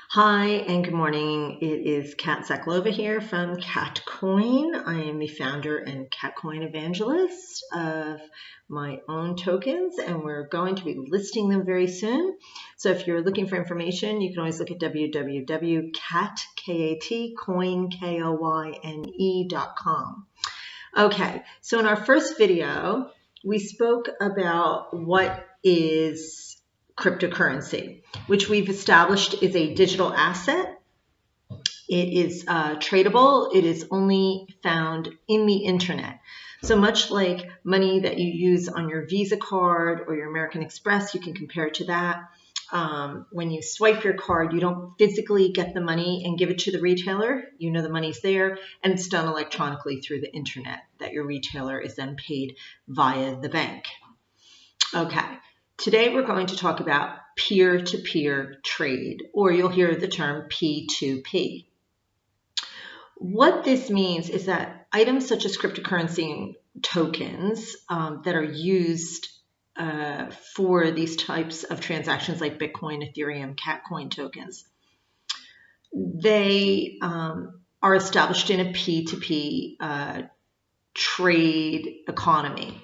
Hi and good morning. It is Kat Zaklova here from Katkoyne. I am the founder and Katkoyne evangelist of my own tokens, and we're going to be listing them very soon. So if you're looking for information, you can always look at www.katkoyne.com. Okay, so in our first video, we spoke about what is cryptocurrency, which we've established is a digital asset. It is tradable. It is only found in the internet. So much like money that you use on your Visa card or your American Express, you can compare it to that. When you swipe your card, you don't physically get the money and give it to the retailer. You know the money's there, and it's done electronically through the internet that your retailer is then paid via the bank. Okay, today we're going to talk about peer-to-peer trade, or you'll hear the term P2P. What this means is that items such as cryptocurrency tokens that are used for these types of transactions like Bitcoin, Ethereum, Katkoyne tokens, they are established in a P2P trade economy.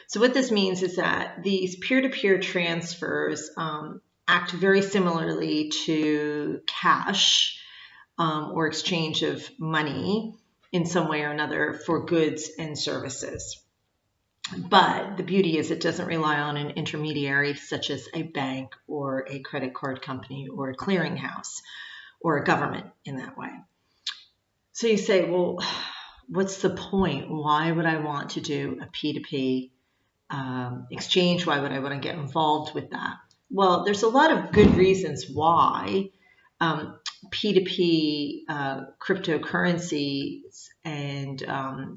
So what this means is that these peer-to-peer transfers act very similarly to cash or exchange of money in some way or another for goods and services. But the beauty is it doesn't rely on an intermediary such as a bank or a credit card company or a clearinghouse or a government in that way. So you say, well, what's the point? Why would I want to do a P2P exchange? Why would I want to get involved with that? Well, there's a lot of good reasons why P2P cryptocurrencies and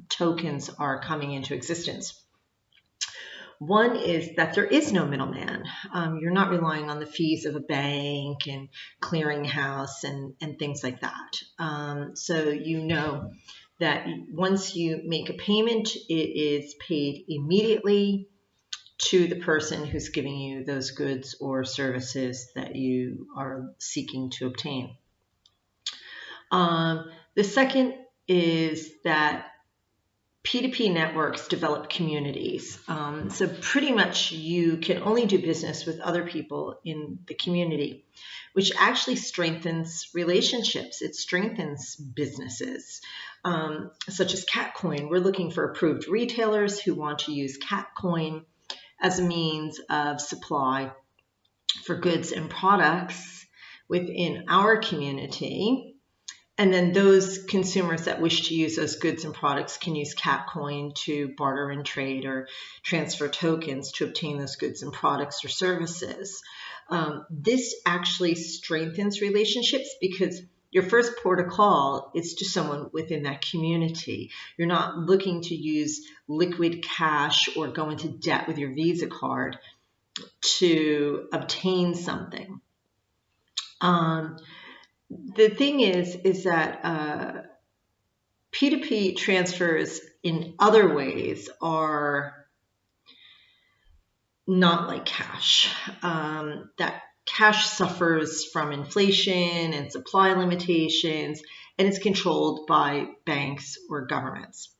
tokens are coming into existence. One is that there is no middleman. You're not relying on the fees of a bank and clearinghouse and things like that. So you know that once you make a payment, it is paid immediately to the person who's giving you those goods or services that you are seeking to obtain. The second is that P2P networks develop communities. So pretty much you can only do business with other people in the community, which actually strengthens relationships. It strengthens businesses, such as Katkoyne. We're looking for approved retailers who want to use Katkoyne as a means of supply for goods and products within our community. And then those consumers that wish to use those goods and products can use Katkoyne to barter and trade or transfer tokens to obtain those goods and products or services. This actually strengthens relationships because your first port of call is to someone within that community. You're not looking to use liquid cash or go into debt with your Visa card to obtain something. The thing is that P2P transfers in other ways are not like cash. That cash suffers from inflation and supply limitations, and it's controlled by banks or governments,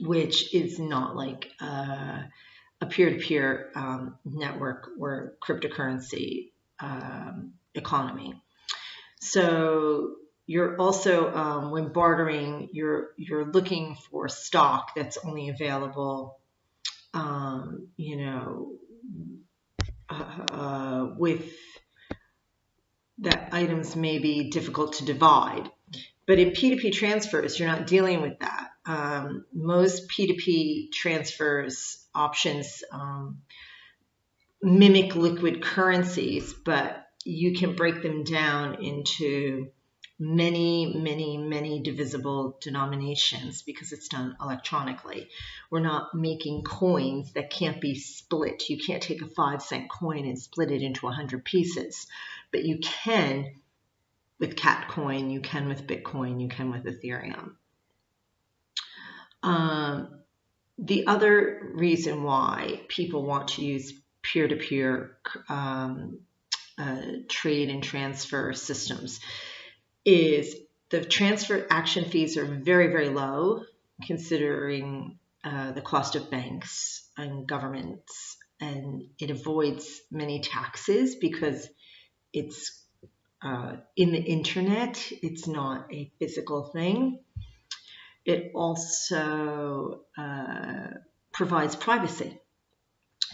which is not like a peer-to-peer network or cryptocurrency economy. So you're also, when bartering, you're looking for stock that's only available, with that items may be difficult to divide. But in P2P transfers, you're not dealing with that. Most P2P transfers options mimic liquid currencies, but you can break them down into many divisible denominations because it's done electronically. We're not making coins that can't be split. You can't take a 5-cent coin and split it into 100 pieces, but you can with Katkoyne, you can with Bitcoin, you can with Ethereum. The other reason why people want to use peer-to-peer trade and transfer systems is the transfer action fees are very, very low considering the cost of banks and governments, and it avoids many taxes because it's in the internet. It's not a physical thing. It also provides privacy.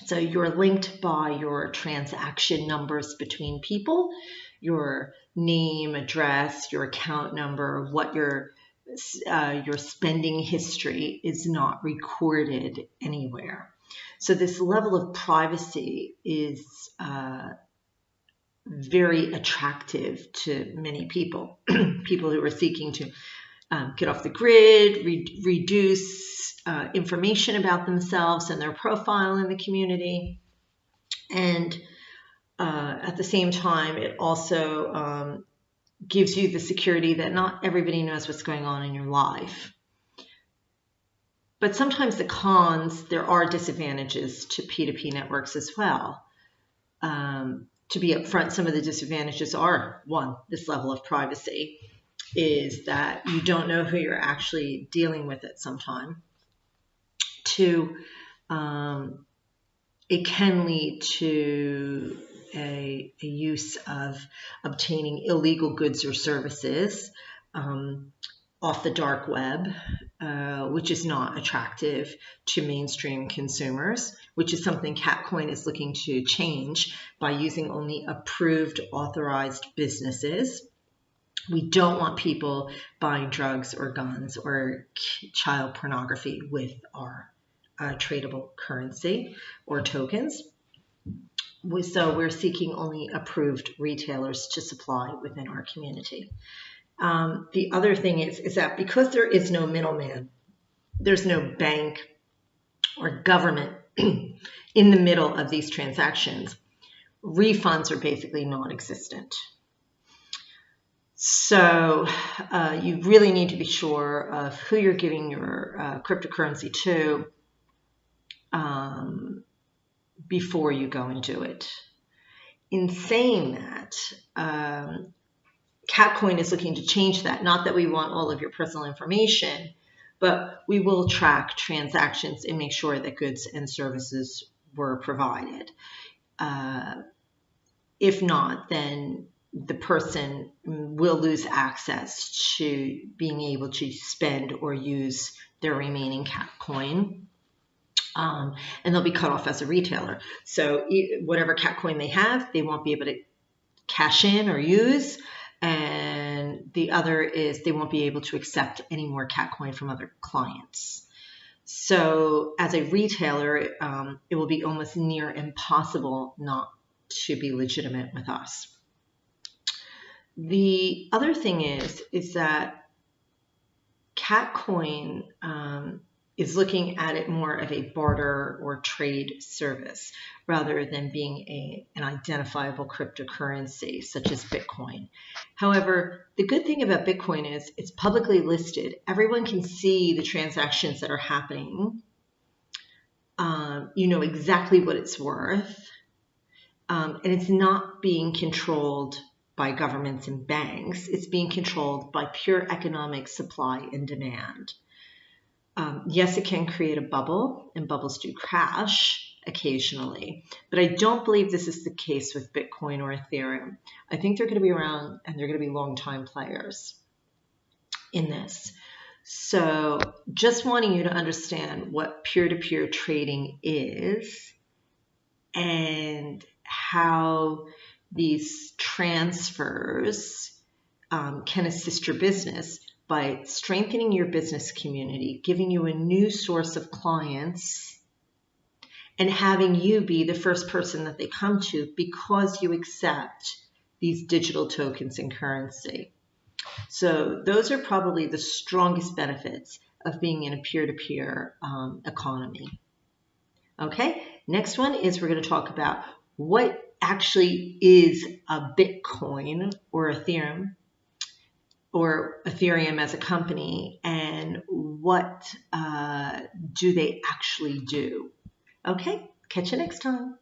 So you're linked by your transaction numbers between people, your name, address, your account number, what your spending history is not recorded anywhere. So this level of privacy is very attractive to many people, people who are seeking to get off the grid, reduce information about themselves and their profile in the community. And at the same time, it also gives you the security that not everybody knows what's going on in your life. But sometimes the cons, there are disadvantages to P2P networks as well. To be upfront, some of the disadvantages are, one, this level of privacy is that you don't know who you're actually dealing with at some time. Two, it can lead to a use of obtaining illegal goods or services off the dark web, which is not attractive to mainstream consumers, which is something Katkoyne is looking to change by using only approved, authorized businesses. We don't want people buying drugs or guns or child pornography with our tradable currency or tokens. So we're seeking only approved retailers to supply within our community. The other thing is that because there is no middleman, there's no bank or government in the middle of these transactions, refunds are basically non-existent. So you really need to be sure of who you're giving your cryptocurrency to before you go and do it. In saying that, Katkoyne is looking to change that. Not that we want all of your personal information, but we will track transactions and make sure that goods and services were provided. If not, then the person will lose access to being able to spend or use their remaining Katkoyne. And they'll be cut off as a retailer. So whatever Katkoyne they have, they won't be able to cash in or use. And the other is they won't be able to accept any more Katkoyne from other clients. So as a retailer, it will be almost near impossible not to be legitimate with us. The other thing is that Katkoyne is looking at it more of a barter or trade service rather than being an identifiable cryptocurrency such as Bitcoin. However, the good thing about Bitcoin is it's publicly listed. Everyone can see the transactions that are happening. You know exactly what it's worth. And it's not being controlled by governments and banks. It's being controlled by pure economic supply and demand. Yes, it can create a bubble, and bubbles do crash occasionally, but I don't believe this is the case with Bitcoin or Ethereum. I think they're going to be around and they're going to be long-time players in this. So just wanting you to understand what peer-to-peer trading is and how these transfers can assist your business by strengthening your business community, giving you a new source of clients, and having you be the first person that they come to because you accept these digital tokens and currency. So those are probably the strongest benefits of being in a peer-to-peer economy. Okay, next one is we're going to talk about what actually is a Bitcoin or Ethereum as a company, and what do they actually do. Okay, catch you next time.